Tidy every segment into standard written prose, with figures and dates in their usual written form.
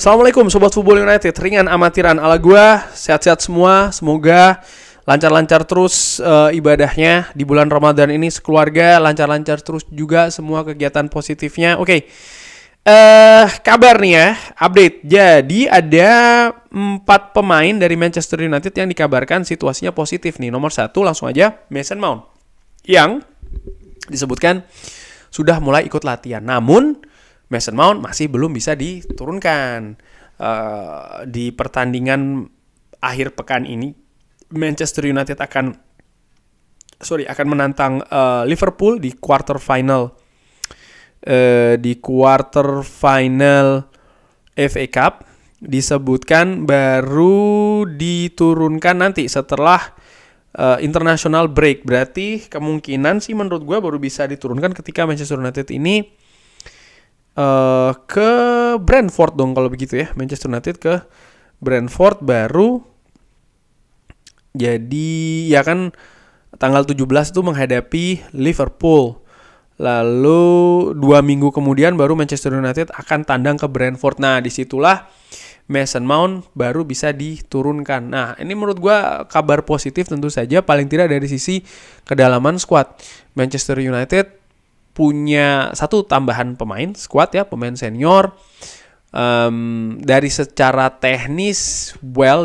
Assalamualaikum Sobat Football United, ringan amatiran ala gua, sehat-sehat semua, semoga lancar-lancar terus ibadahnya di bulan Ramadan ini sekeluarga, lancar-lancar terus juga semua kegiatan positifnya. Oke, kabar nih ya, update. Jadi ada 4 pemain dari Manchester United yang dikabarkan situasinya positif nih. Nomor 1 langsung aja Mason Mount yang disebutkan sudah mulai ikut latihan, namun Mason Mount masih belum bisa diturunkan. Di pertandingan akhir pekan ini Manchester United akan menantang Liverpool di quarter final FA Cup. Disebutkan baru diturunkan nanti setelah international break. Berarti kemungkinan sih menurut gue baru bisa diturunkan ketika Manchester United ini ke Brentford dong kalau begitu ya. Manchester United ke Brentford baru. Jadi ya kan tanggal 17 itu menghadapi Liverpool. Lalu 2 minggu kemudian baru Manchester United akan tandang ke Brentford. Nah disitulah Mason Mount baru bisa diturunkan. Nah ini menurut gue kabar positif tentu saja, paling tidak dari sisi kedalaman skuad. Manchester United punya 1 tambahan pemain squad ya, pemain senior. Dari secara teknis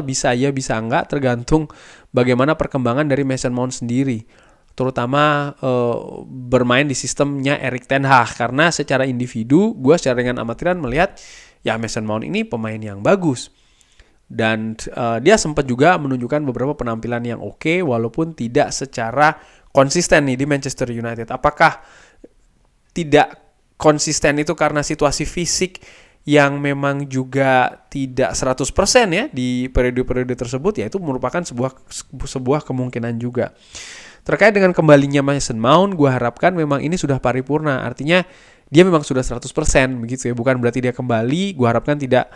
bisa ya bisa enggak, tergantung bagaimana perkembangan dari Mason Mount sendiri, terutama bermain di sistemnya Erik ten Hag. Karena secara individu gue secara dengan amatiran melihat ya Mason Mount ini pemain yang bagus. Dan dia sempat juga menunjukkan beberapa penampilan yang oke, walaupun tidak secara konsisten nih di Manchester United. Apakah tidak konsisten itu karena situasi fisik yang memang juga tidak 100% ya di periode-periode tersebut, ya itu merupakan sebuah kemungkinan juga. Terkait dengan kembalinya Mason Mount, gue harapkan memang ini sudah paripurna, artinya dia memang sudah 100% begitu ya, bukan berarti dia kembali. Gue harapkan tidak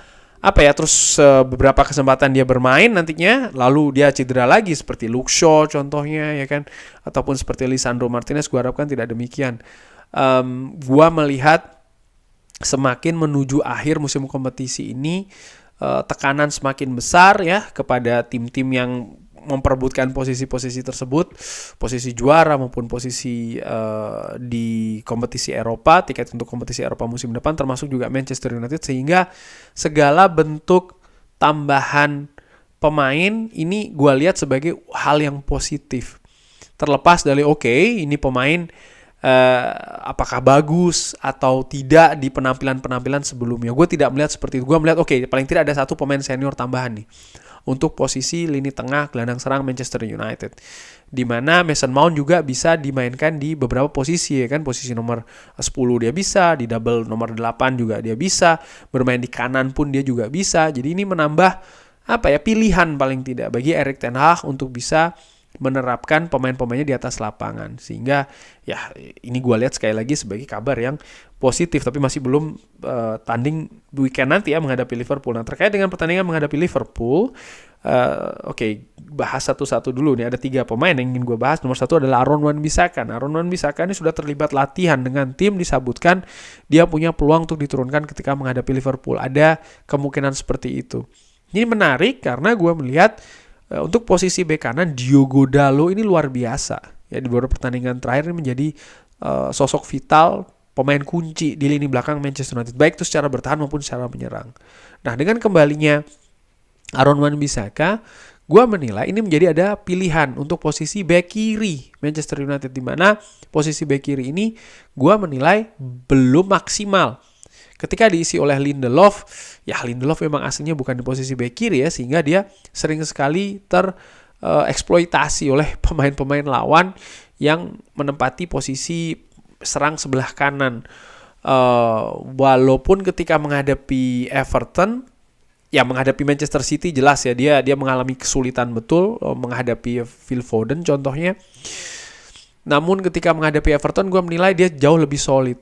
terus beberapa kesempatan dia bermain nantinya lalu dia cedera lagi seperti Luke Shaw contohnya ya kan, ataupun seperti Lisandro Martinez. Gue harapkan tidak demikian. Gua melihat semakin menuju akhir musim kompetisi ini tekanan semakin besar ya kepada tim-tim yang memperebutkan posisi-posisi tersebut, posisi juara maupun posisi di kompetisi Eropa, tiket untuk kompetisi Eropa musim depan, termasuk juga Manchester United, sehingga segala bentuk tambahan pemain ini gua lihat sebagai hal yang positif. Terlepas dari ini pemain apakah bagus atau tidak di penampilan-penampilan sebelumnya, gue tidak melihat seperti itu. Gue melihat paling tidak ada 1 pemain senior tambahan nih untuk posisi lini tengah gelandang serang Manchester United, di mana Mason Mount juga bisa dimainkan di beberapa posisi ya kan. Posisi nomor 10 dia bisa, di double nomor 8 juga dia bisa, bermain di kanan pun dia juga bisa. Jadi ini menambah pilihan paling tidak bagi Erik ten Hag untuk bisa menerapkan pemain-pemainnya di atas lapangan, sehingga ya ini gue lihat sekali lagi sebagai kabar yang positif. Tapi masih belum tanding weekend nanti ya menghadapi Liverpool. Nah terkait dengan pertandingan menghadapi Liverpool, bahas satu-satu dulu nih. Ada 3 pemain yang ingin gue bahas. Nomor 1 adalah Aaron Wan-Bissaka. Aaron Wan-Bissaka ini sudah terlibat latihan dengan tim, disebutkan dia punya peluang untuk diturunkan ketika menghadapi Liverpool. Ada kemungkinan seperti itu. Ini menarik karena gue melihat untuk posisi bek kanan Diogo Dalot ini luar biasa ya, di beberapa pertandingan terakhir ini menjadi sosok vital, pemain kunci di lini belakang Manchester United, baik itu secara bertahan maupun secara menyerang. Nah dengan kembalinya Aaron Wan-Bissaka, gue menilai ini menjadi ada pilihan untuk posisi bek kiri Manchester United, di mana posisi bek kiri ini gue menilai belum maksimal ketika diisi oleh Lindelof. Ya Lindelof memang aslinya bukan di posisi bek kiri ya, sehingga dia sering sekali tereksploitasi oleh pemain-pemain lawan yang menempati posisi serang sebelah kanan. Walaupun ketika menghadapi Everton, ya menghadapi Manchester City jelas ya dia mengalami kesulitan betul menghadapi Phil Foden contohnya. Namun ketika menghadapi Everton, gue menilai dia jauh lebih solid.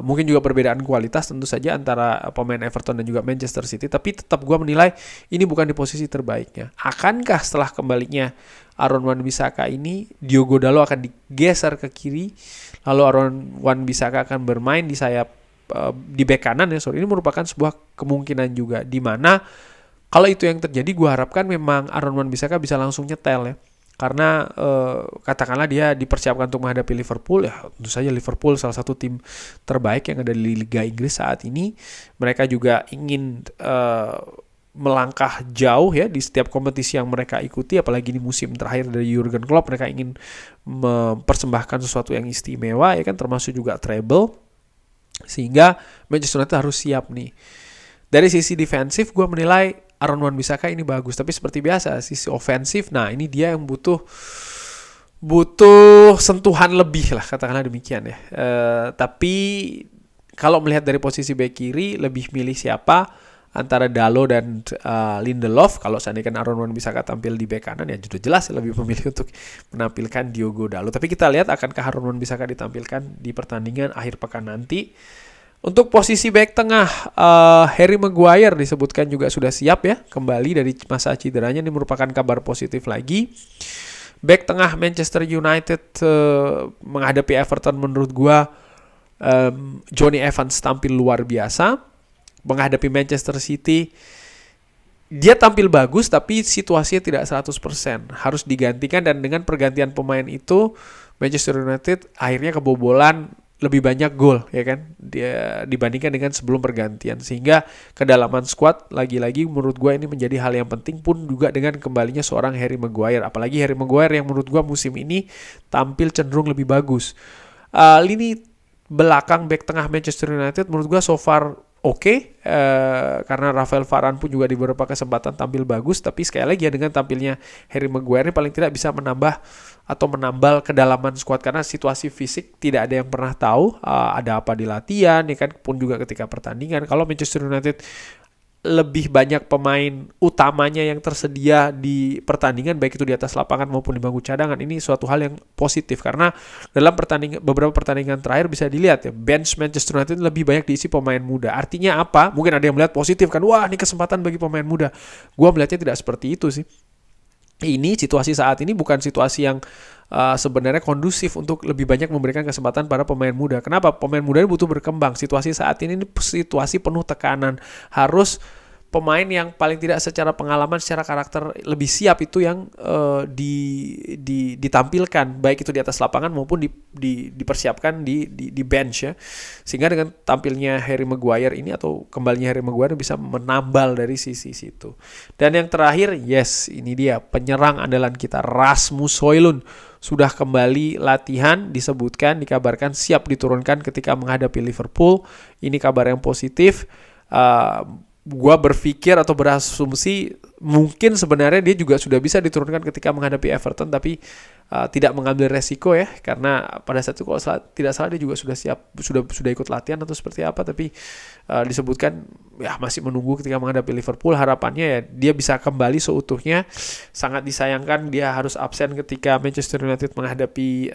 Mungkin juga perbedaan kualitas tentu saja antara pemain Everton dan juga Manchester City, tapi tetap gue menilai ini bukan di posisi terbaiknya. Akankah setelah kembalinya Aaron Wan-Bissaka ini, Diogo Dalot akan digeser ke kiri, lalu Aaron Wan-Bissaka akan bermain di sayap di bek kanan ya, ini merupakan sebuah kemungkinan juga, di mana kalau itu yang terjadi, gue harapkan memang Aaron Wan-Bissaka bisa langsung nyetel ya. Karena katakanlah dia dipersiapkan untuk menghadapi Liverpool, ya tentu saja Liverpool salah satu tim terbaik yang ada di Liga Inggris saat ini. Mereka juga ingin melangkah jauh ya di setiap kompetisi yang mereka ikuti, apalagi di musim terakhir dari Jurgen Klopp, mereka ingin mempersembahkan sesuatu yang istimewa ya kan, termasuk juga treble. Sehingga Manchester United harus siap nih. Dari sisi defensif gue menilai Aaron Wan-Bissaka ini bagus, tapi seperti biasa sisi ofensif, nah ini dia yang butuh sentuhan lebih lah, katakanlah demikian ya. Tapi kalau melihat dari posisi bek kiri, lebih milih siapa antara Dalot dan Lindelof. Kalau seandainya Aaron Wan-Bissaka tampil di bek kanan, ya sudah jelas lebih memilih untuk menampilkan Diogo Dalot. Tapi kita lihat akankah Aaron Wan-Bissaka ditampilkan di pertandingan akhir pekan nanti. Untuk posisi bek tengah, Harry Maguire disebutkan juga sudah siap ya kembali dari masa cederanya. Ini merupakan kabar positif lagi. Bek tengah Manchester United menghadapi Everton, menurut gua Johnny Evans tampil luar biasa. Menghadapi Manchester City, dia tampil bagus tapi situasinya tidak 100%. Harus digantikan, dan dengan pergantian pemain itu Manchester United akhirnya kebobolan lebih banyak gol ya kan, dia dibandingkan dengan sebelum pergantian. Sehingga kedalaman squad lagi-lagi menurut gue ini menjadi hal yang penting, pun juga dengan kembalinya seorang Harry Maguire. Apalagi Harry Maguire yang menurut gue musim ini tampil cenderung lebih bagus. Lini belakang back tengah Manchester United menurut gue so far oke, karena Rafael Varane pun juga di beberapa kesempatan tampil bagus. Tapi sekali lagi ya, dengan tampilnya Harry Maguire ini paling tidak bisa menambah atau menambal kedalaman skuad, karena situasi fisik tidak ada yang pernah tahu ada apa di latihan ya kan, pun juga ketika pertandingan. Kalau Manchester United lebih banyak pemain utamanya yang tersedia di pertandingan, baik itu di atas lapangan maupun di bangku cadangan, ini suatu hal yang positif. Karena dalam beberapa pertandingan terakhir bisa dilihat ya, bench Manchester United lebih banyak diisi pemain muda. Artinya apa? Mungkin ada yang melihat positif kan, wah ini kesempatan bagi pemain muda. Gua melihatnya tidak seperti itu sih. Ini situasi saat ini bukan situasi yang sebenarnya kondusif untuk lebih banyak memberikan kesempatan para pemain muda. Kenapa? Pemain muda ini butuh berkembang. Situasi saat ini situasi penuh tekanan. Harus pemain yang paling tidak secara pengalaman, secara karakter lebih siap itu yang ditampilkan, baik itu di atas lapangan maupun dipersiapkan di bench ya. Sehingga dengan tampilnya Harry Maguire ini, atau kembalinya Harry Maguire, bisa menambal dari sisi situ. Dan yang terakhir, yes, ini dia penyerang andalan kita, Rasmus Højlund sudah kembali latihan, dikabarkan siap diturunkan ketika menghadapi Liverpool. Ini kabar yang positif. Gua berpikir atau berasumsi mungkin sebenarnya dia juga sudah bisa diturunkan ketika menghadapi Everton, tapi tidak mengambil resiko ya, karena pada saat itu kalau tidak salah dia juga sudah siap, sudah ikut latihan atau seperti apa. Tapi disebutkan ya masih menunggu ketika menghadapi Liverpool. Harapannya ya dia bisa kembali seutuhnya. Sangat disayangkan dia harus absen ketika Manchester United menghadapi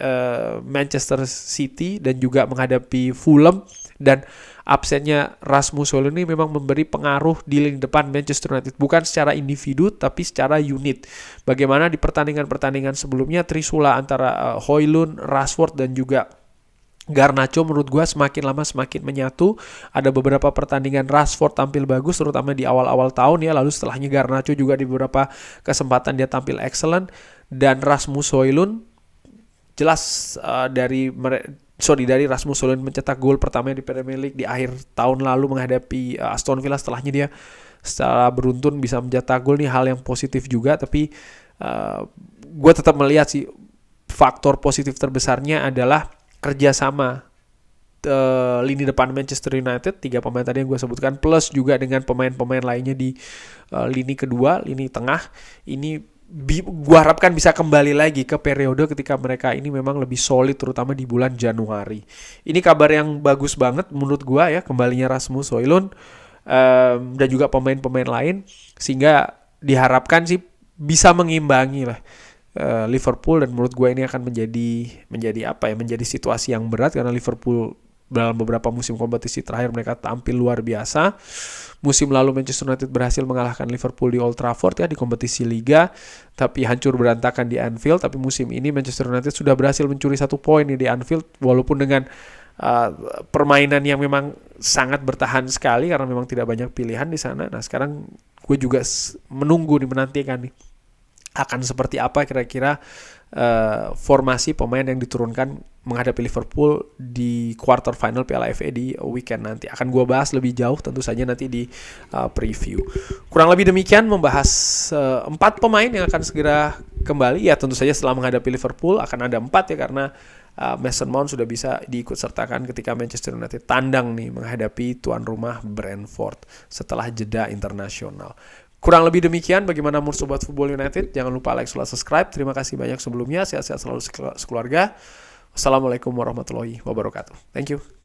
Manchester City dan juga menghadapi Fulham. Dan absennya Rasmus Højlund ini memang memberi pengaruh di lini depan Manchester United, bukan secara individu tapi secara unit. Bagaimana di pertandingan-pertandingan sebelumnya trisula antara Højlund, Rashford dan juga Garnacho menurut gue semakin lama semakin menyatu. Ada beberapa pertandingan Rashford tampil bagus, terutama di awal-awal tahun ya, lalu setelahnya Garnacho juga di beberapa kesempatan dia tampil excellent. Dan Rasmus Højlund jelas dari Rasmus Højlund mencetak gol pertamanya di Premier League di akhir tahun lalu menghadapi Aston Villa. Setelahnya dia secara beruntun bisa mencetak gol, nih hal yang positif juga. Tapi gue tetap melihat sih faktor positif terbesarnya adalah kerjasama lini depan Manchester United, 3 pemain tadi yang gue sebutkan, plus juga dengan pemain-pemain lainnya di lini kedua, lini tengah. Ini gue harapkan bisa kembali lagi ke periode ketika mereka ini memang lebih solid, terutama di bulan Januari. Ini kabar yang bagus banget menurut gue ya, kembalinya Rasmus Højlund dan juga pemain-pemain lain, sehingga diharapkan sih bisa mengimbangi lah Liverpool. Dan menurut gue ini akan menjadi situasi yang berat, karena Liverpool dalam beberapa musim kompetisi terakhir mereka tampil luar biasa. Musim lalu Manchester United berhasil mengalahkan Liverpool di Old Trafford ya, di kompetisi Liga, tapi hancur berantakan di Anfield. Tapi musim ini Manchester United sudah berhasil mencuri 1 poin di Anfield, walaupun dengan permainan yang memang sangat bertahan sekali karena memang tidak banyak pilihan di sana. Nah sekarang gue juga menunggu nih, menantikan nih akan seperti apa kira-kira formasi pemain yang diturunkan menghadapi Liverpool di quarter final Piala FA di weekend nanti. Akan gue bahas lebih jauh tentu saja nanti di preview. Kurang lebih demikian, membahas 4 pemain yang akan segera kembali. Ya tentu saja setelah menghadapi Liverpool akan ada 4 ya, karena Mason Mount sudah bisa diikut sertakan ketika Manchester United tandang nih menghadapi tuan rumah Brentford setelah jeda internasional. Kurang lebih demikian, bagaimana menurut Sobat Football United? Jangan lupa like, subscribe. Terima kasih banyak sebelumnya. Sehat-sehat selalu sekeluarga. Wassalamualaikum warahmatullahi wabarakatuh. Thank you.